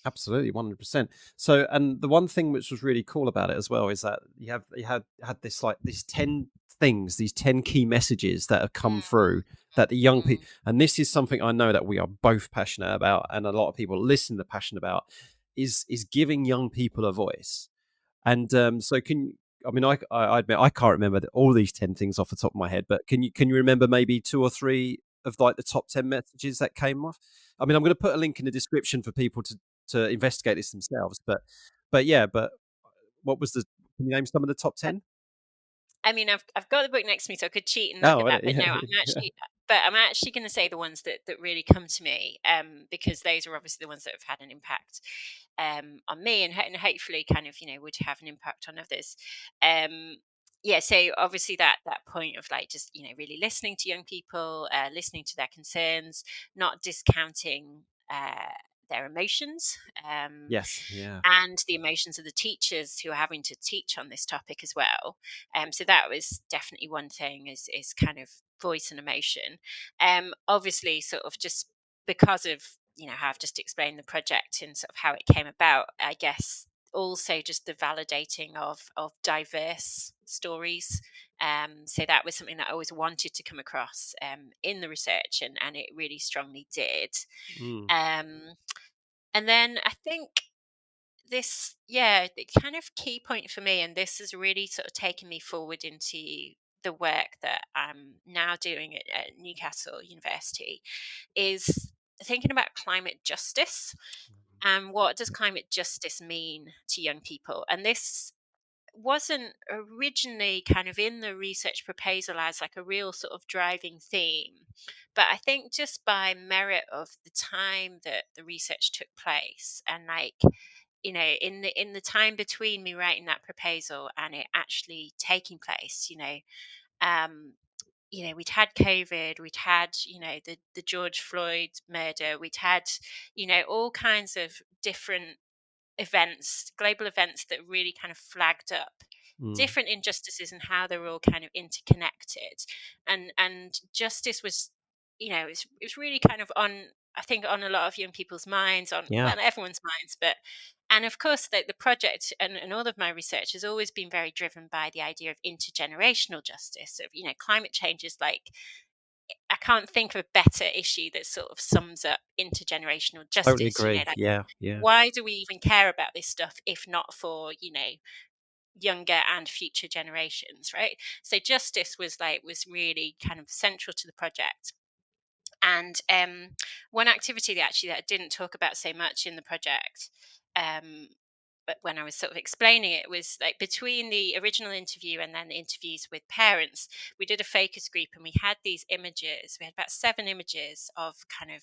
Absolutely, 100%. So, and the one thing which was really cool about it as well is that you had this like these 10 things, these 10 key messages that have come Mm, through, that the young mm, people, and this is something I know that we are both passionate about, and a lot of people listen to passionate about, is giving young people a voice. And so I mean, I admit I can't remember all these 10 things off the top of my head, but can you remember maybe two or three of like the top 10 messages that came off? I mean, I'm going to put a link in the description for people to investigate this themselves. But yeah, but what was the? Can you name some of the top mm. 10? I mean, I've got the book next to me, so I could cheat and look Oh, at that. But no, yeah, yeah. I'm actually going to say the ones that really come to me, because those are obviously the ones that have had an impact on me, and hopefully, kind of, would have an impact on others. Um, yeah, so obviously that point of like just really listening to young people, listening to their concerns, not discounting their emotions. Yes, yeah. And the emotions of the teachers who are having to teach on this topic as well. So that was definitely one thing, is kind of voice and emotion. Obviously, sort of just because of how I've just explained the project and sort of how it came about, I guess also just the validating of diverse stories. So that was something that I always wanted to come across in the research, and it really strongly did. Mm, Um, and then I think the kind of key point for me, and this has really sort of taken me forward into the work that I'm now doing at Newcastle University, is thinking about climate justice, and what does climate justice mean to young people. And this wasn't originally kind of in the research proposal as like a real sort of driving theme, but I think just by merit of the time that the research took place, and like in the time between me writing that proposal and it actually taking place, um, we'd had COVID, we'd had, the George Floyd murder, we'd had, all kinds of different events, global events that really kind of flagged up Mm. different injustices and how they're all kind of interconnected. And justice was, it was really kind of on, I think, on a lot of young people's minds, on, Yeah, well, everyone's minds, but and of course the project and all of my research has always been very driven by the idea of intergenerational justice. Of, climate change is like, I can't think of a better issue that sort of sums up intergenerational totally justice. agree. Like, Yeah, yeah. why do we even care about this stuff if not for, younger and future generations, right? So justice was really kind of central to the project. And one activity that I didn't talk about so much in the project, um, but when I was sort of explaining it, was like between the original interview and then the interviews with parents, we did a focus group and we had these images. We had about 7 images of kind of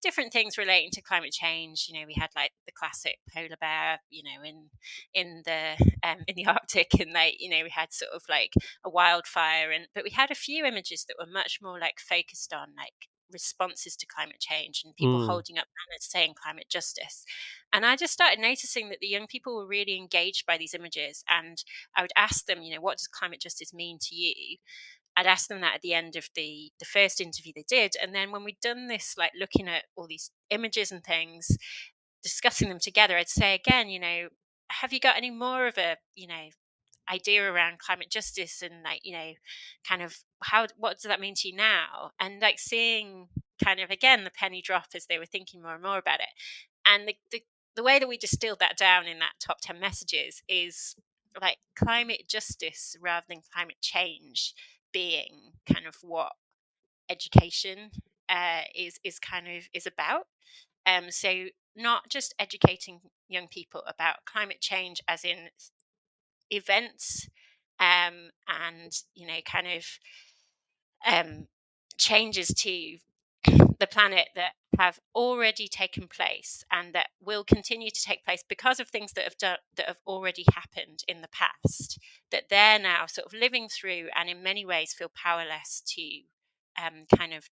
different things relating to climate change. We had like the classic polar bear, in the Arctic, and like, we had sort of like a wildfire, but we had a few images that were much more like focused on like responses to climate change and people Mm. holding up banners saying climate justice. And I just started noticing that the young people were really engaged by these images. And I would ask them, what does climate justice mean to you? I'd ask them that at the end of the first interview they did. And then when we'd done this, like looking at all these images and things, discussing them together, I'd say again, have you got any more of a, idea around climate justice, and like, kind of what does that mean to you now? And like seeing kind of again the penny drop as they were thinking more and more about it. And the way that we distilled that down in that top 10 messages is like climate justice rather than climate change being kind of what education is kind of is about. So not just educating young people about climate change as in events, and kind of um, changes to the planet that have already taken place and that will continue to take place because of things that have already happened in the past, that they're now sort of living through and in many ways feel powerless to kind of,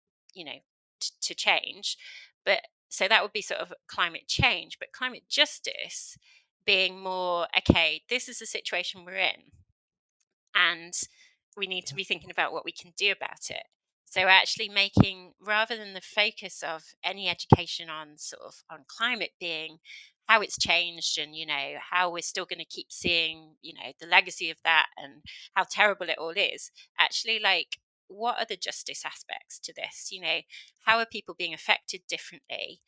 to change. But so that would be sort of climate change, but climate justice being more, okay, this is the situation we're in and we need to Yeah. be thinking about what we can do about it. So actually making, rather than the focus of any education on sort of on climate being how it's changed and how we're still going to keep seeing the legacy of that and how terrible it all is, actually like what are the justice aspects to this, how are people being affected differently,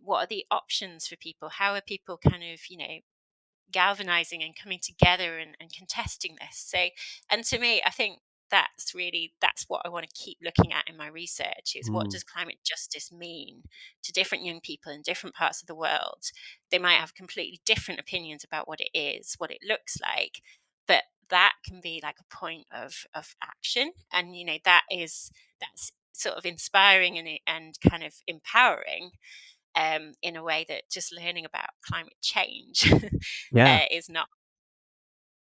what are the options for people, how are people kind of galvanizing and coming together and contesting this. So, and to me, I think that's what I want to keep looking at in my research is what Mm. does climate justice mean to different young people in different parts of the world. They might have completely different opinions about what it is, what it looks like, but that can be like a point of action. And that's sort of inspiring and kind of empowering, in a way that just learning about climate change Yeah. is not.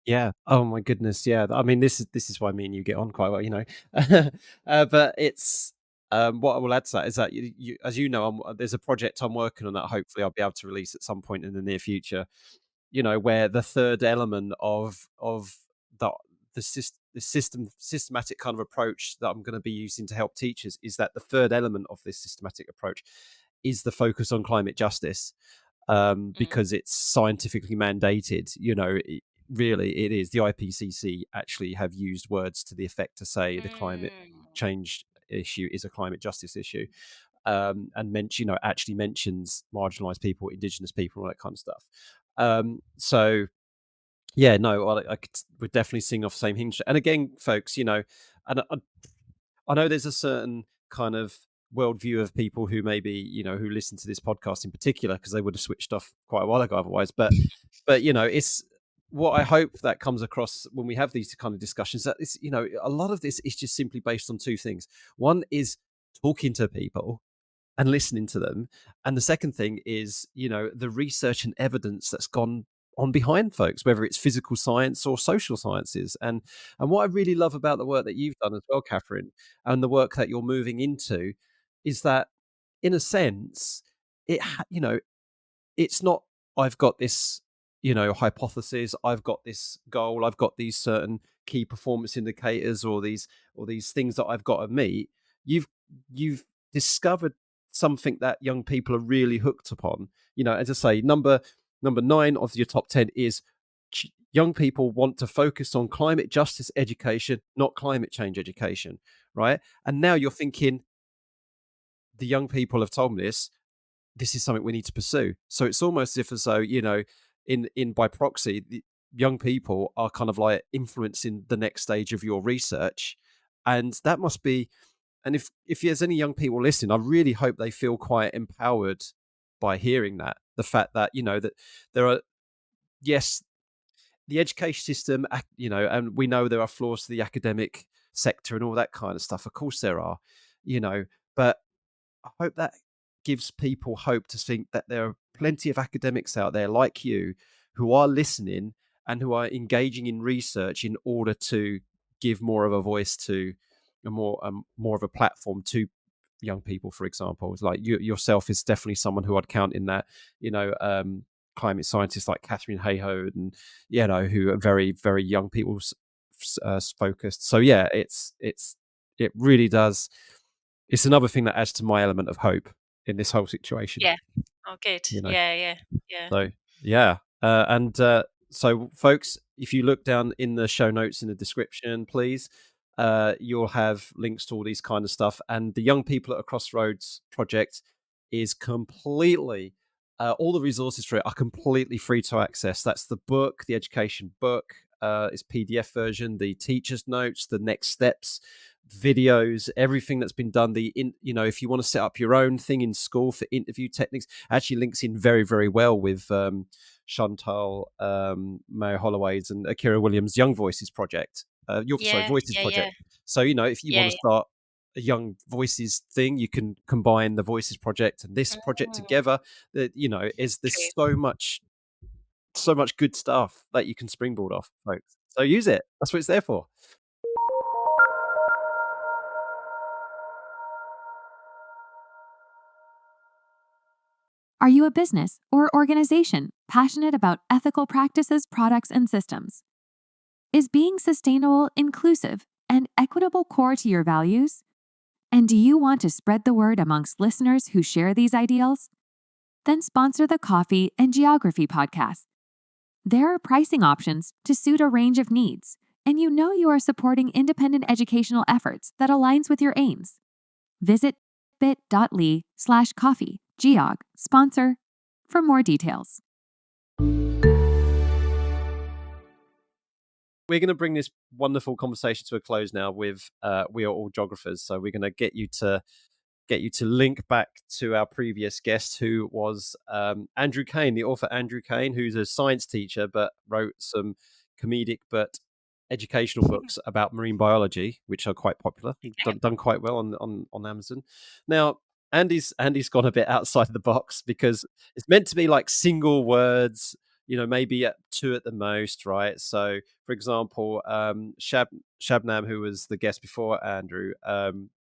Yeah. Oh my goodness. Yeah. I mean, this is why me and you get on quite well. But it's what I will add to that is that as you know, there's a project I'm working on that hopefully I'll be able to release at some point in the near future. Where the third element of the systematic kind of approach that I'm going to be using to help teachers is that the third element of this systematic approach is the focus on climate justice, Mm, because it's scientifically mandated. Really, it is. The IPCC actually have used words to the effect to say the climate mm, change issue is a climate justice issue, and actually mentions marginalized people, indigenous people, all that kind of stuff. So yeah, no, we're definitely singing off the same hinge. And again, folks, and I know there's a certain kind of worldview of people who maybe who listen to this podcast in particular because they would have switched off quite a while ago otherwise. But it's what I hope that comes across when we have these kind of discussions, that it's a lot of this is just simply based on two things. One is talking to people, and listening to them. And the second thing is, the research and evidence that's gone on behind folks, whether it's physical science or social sciences. And what I really love about the work that you've done as well, Catherine, and the work that you're moving into, is that, in a sense, it's not, I've got this, hypothesis, I've got this goal, I've got these certain key performance indicators, or these things that I've got to meet. You've discovered something that young people are really hooked upon. As I say, number 9 of your top 10 is young people want to focus on climate justice education, not climate change education, right? And now you're thinking, the young people have told me this is something we need to pursue. So it's almost as though, in by proxy, the young people are kind of like influencing the next stage of your research. And that must be, and if there's any young people listening, I really hope they feel quite empowered by hearing that. The fact that, that there are, yes, the education system, and we know there are flaws to the academic sector and all that kind of stuff. Of course there are, but I hope that gives people hope to think that there are plenty of academics out there like you who are listening and who are engaging in research in order to give more of a voice to, a more of a platform to young people. For example, it's like you yourself is definitely someone who I'd count in that. Climate scientists like Catherine Hayhoe, and who are very, very young people focused. So yeah, it really does. It's another thing that adds to my element of hope in this whole situation. Yeah. Oh, good. You know. Yeah. So yeah, so folks, if you look down in the show notes in the description, please, you'll have links to all these kind of stuff. And the Young People at a Crossroads project is completely, all the resources for it are completely free to access. That's the book, the education book, its PDF version, the teacher's notes, the next steps videos, everything that's been done. If you want to set up your own thing in school for interview techniques, actually links in very, very well with Chantal Mayo Holloway's and Akhera Williams' Young Voices project. Voices project. So if you want to start a Young Voices thing, you can combine the Voices project and this project together. That there's so much good stuff that you can springboard off, folks. So use it. That's what it's there for. Are you a business or organization passionate about ethical practices, products, and systems? Is being sustainable, inclusive, and equitable core to your values? And do you want to spread the word amongst listeners who share these ideals? Then sponsor the Coffee and Geography podcast. There are pricing options to suit a range of needs, and you are supporting independent educational efforts that aligns with your aims. Visit bit.ly/coffeegeog sponsor for more details. We're going to bring this wonderful conversation to a close now with We Are All Geographers. So we're going to get you to link back to our previous guest, who was Andrew Kane, the author Andrew Kane, who's a science teacher but wrote some comedic but educational books about marine biology, which are quite popular. He's done quite well on Amazon. Now, Andy's gone a bit outside the box because it's meant to be like single words, maybe at 2 at the most, right? So, for example, Shabnam, who was the guest before Andrew,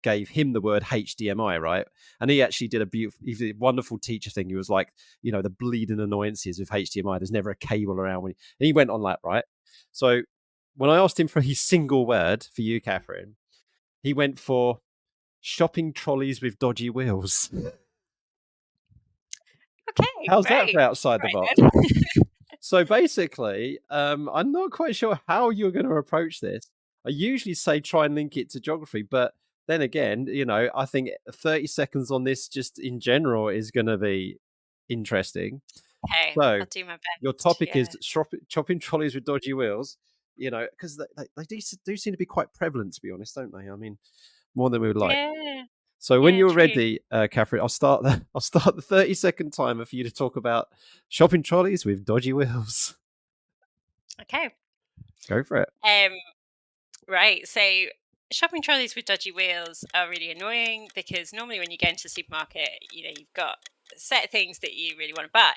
gave him the word HDMI, right? And he actually did a wonderful teacher thing. He was like, the bleeding annoyances with HDMI. There's never a cable around. And he went on that, right? So when I asked him for his single word for you, Catherine, he went for shopping trolleys with dodgy wheels. Okay, how's great. that for outside the box? So basically, I'm not quite sure how you're going to approach this. I usually say try and link it to geography, but then again, I think 30 seconds on this just in general is going to be interesting. Okay, So I'll do my best. your topic is chopping trolleys with dodgy wheels, because they do seem to be quite prevalent, to be honest, don't they? I mean, more than we would like. Yeah. So when you're true. ready, Catherine, I'll start the 30-second timer for you to talk about shopping trolleys with dodgy wheels. Okay. Go for it. Right. So shopping trolleys with dodgy wheels are really annoying because normally when you go into the supermarket, you've got a set of things that you really want to buy,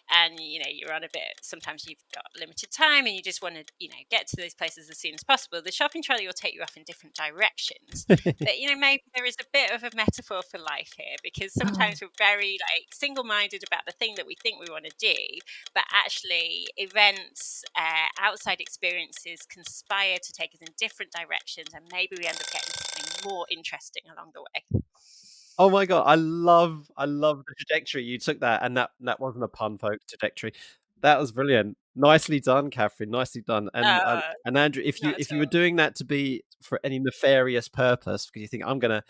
and you're on a bit. Sometimes you've got limited time, and you just want to get to those places as soon as possible. The shopping trolley will take you off in different directions, but maybe there is a bit of a metaphor for life here, because sometimes we're very like single-minded about the thing that we think we want to do, but actually events, outside experiences conspire to take us in different directions, and maybe we end up getting something more interesting along the way. Oh my god, I love the trajectory you took that, and that wasn't a pun, folks, trajectory. That was brilliant. Nicely done, Catherine, nicely done. uh, And Andrew, Not if at you were all. doing that to be for any nefarious purpose, because you think I'm gonna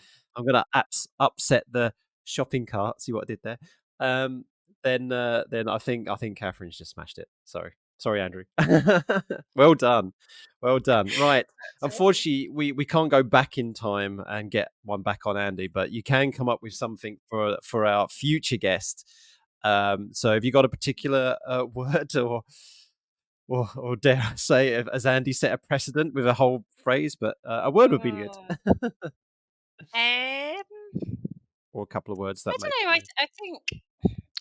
upset the shopping cart, see what I did there, um, then I think Catherine's just smashed it. Sorry. Sorry, Andrew. Well done. Well done. Right. That's all. Unfortunately, we can't go back in time and get one back on Andy, but you can come up with something for our future guest. So have you got a particular word or dare I say, as Andy set a precedent with a whole phrase, but a word would be good, Oh. or a couple of words I that make. don't know. I think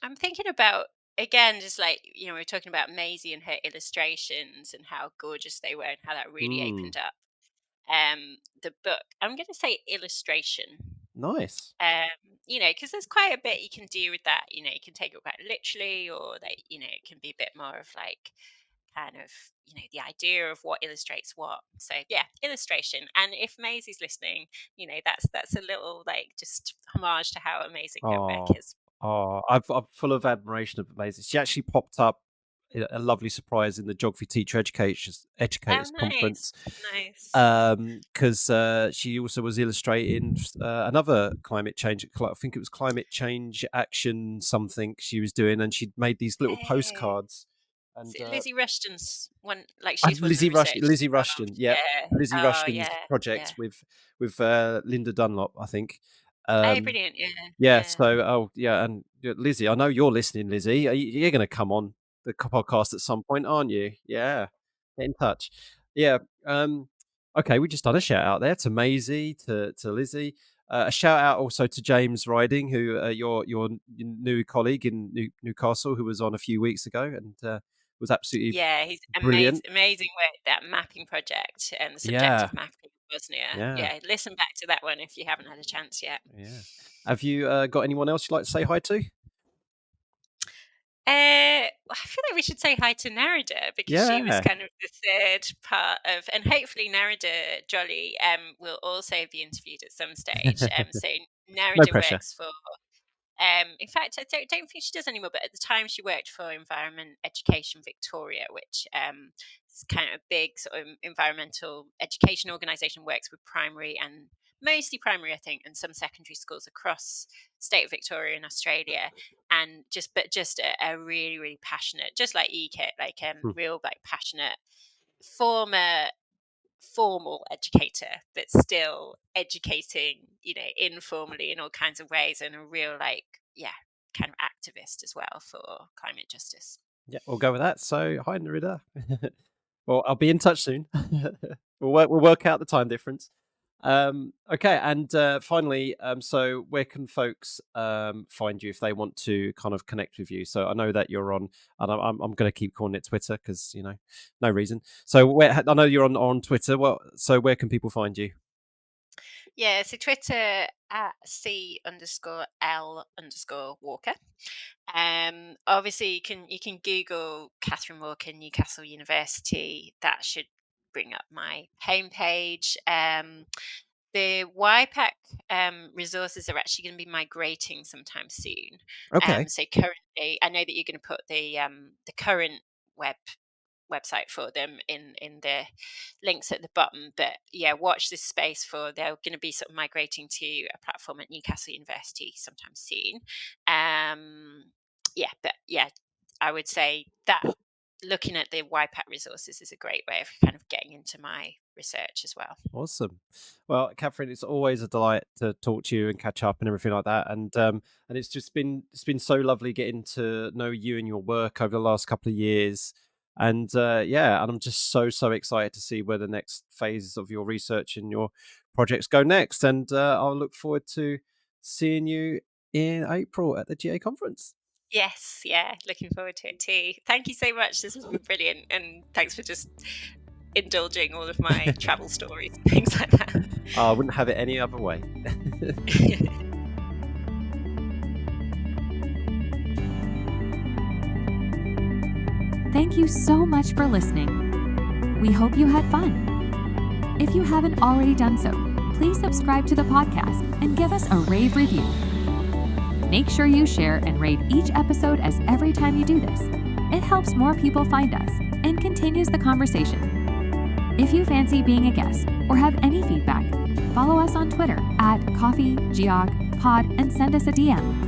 I'm thinking about, again, just like we were talking about Maisie and her illustrations and how gorgeous they were and how that really Mm, opened up the book. I'm going to say illustration. nice. Because there's quite a bit you can do with that. You can take it quite literally, or it can be a bit more of like kind of, the idea of what illustrates what. So yeah, illustration. And if Maisie's listening, that's a little like just homage to how amazing her work Oh, is. oh, I'm full of admiration of Maisie. She actually popped up a lovely surprise in the Geography Teacher Oh, Educators nice, Conference, nice. because she also was illustrating another climate change. I think it was climate change action something she was doing, and she'd made these little Hey, postcards. is And it Lizzie Rushton's one? Like she's one of the Lizzie researchers involved. Rushton, yeah, Yeah. Lizzie Oh, Rushton's yeah, yeah. project with Linda Dunlop, I think. Oh, Um, brilliant. Yeah, yeah, yeah. so yeah, and Lizzie, I know you're listening, Lizzie. You're going to come on the podcast at some point, aren't you? Yeah, get in touch. Yeah. Um, okay, we just done a shout out there to Maisie, to Lizzie. A shout out also to James Riding, who your new colleague in Newcastle, who was on a few weeks ago and was absolutely Yeah, he's brilliant. amazing work, that mapping project and the Yeah, subjective mapping of Bosnia. yeah, Yeah, listen back to that one if you haven't had a chance yet. yeah. Have you got anyone else you'd like to say hi to? I feel like we should say hi to Narada, because she was Yeah, kind of the third part of, and hopefully Narada Jolly will also be interviewed at some stage. So no Narada pressure. works for, in fact, I don't think she does anymore, but at the time she worked for Environment Education Victoria, which is kind of a big sort of environmental education organisation, works with primary and mostly primary, I think, and some secondary schools across state of Victoria in Australia. And just a really, really passionate, just like EKIT, like Hmm. real like passionate former formal educator, but still educating, informally in all kinds of ways, and a real like, yeah, kind of activist as well for climate justice. Yeah, we'll go with that. So, hi, Nerida. Well, I'll be in touch soon. We'll work out the time difference. Okay, and finally, so where can folks find you if they want to kind of connect with you? So I know that you're on, and I'm going to keep calling it Twitter because no reason. So where I know you're on Twitter. Well, so where can people find you? Yeah, so Twitter at C_L_Walker. Obviously you can Google Catherine Walker, Newcastle University. That should bring up my homepage. The YPAC resources are actually going to be migrating sometime soon. Okay. So currently, I know that you're going to put the current web website for them in the links at the bottom. But yeah, watch this space, for they're going to be sort of migrating to a platform at Newcastle University sometime soon. Yeah, but yeah, I would say that looking at the YPAC resources is a great way of kind of getting into my research as well. Awesome. Well, Catherine, it's always a delight to talk to you and catch up and everything like that. And it's been so lovely getting to know you and your work over the last couple of years. And and I'm just so excited to see where the next phases of your research and your projects go next. And I'll look forward to seeing you in April at the GA conference. Yes, yeah, looking forward to it too. Thank you so much. This has been brilliant, and thanks for just indulging all of my travel stories and things like that. I wouldn't have it any other way. Thank you so much for listening. We hope you had fun. If you haven't already done so, please subscribe to the podcast and give us a rave review. Make sure you share and rate each episode, as every time you do this, it helps more people find us and continues the conversation. If you fancy being a guest or have any feedback, follow us on Twitter @CoffeeGeogPod and send us a DM.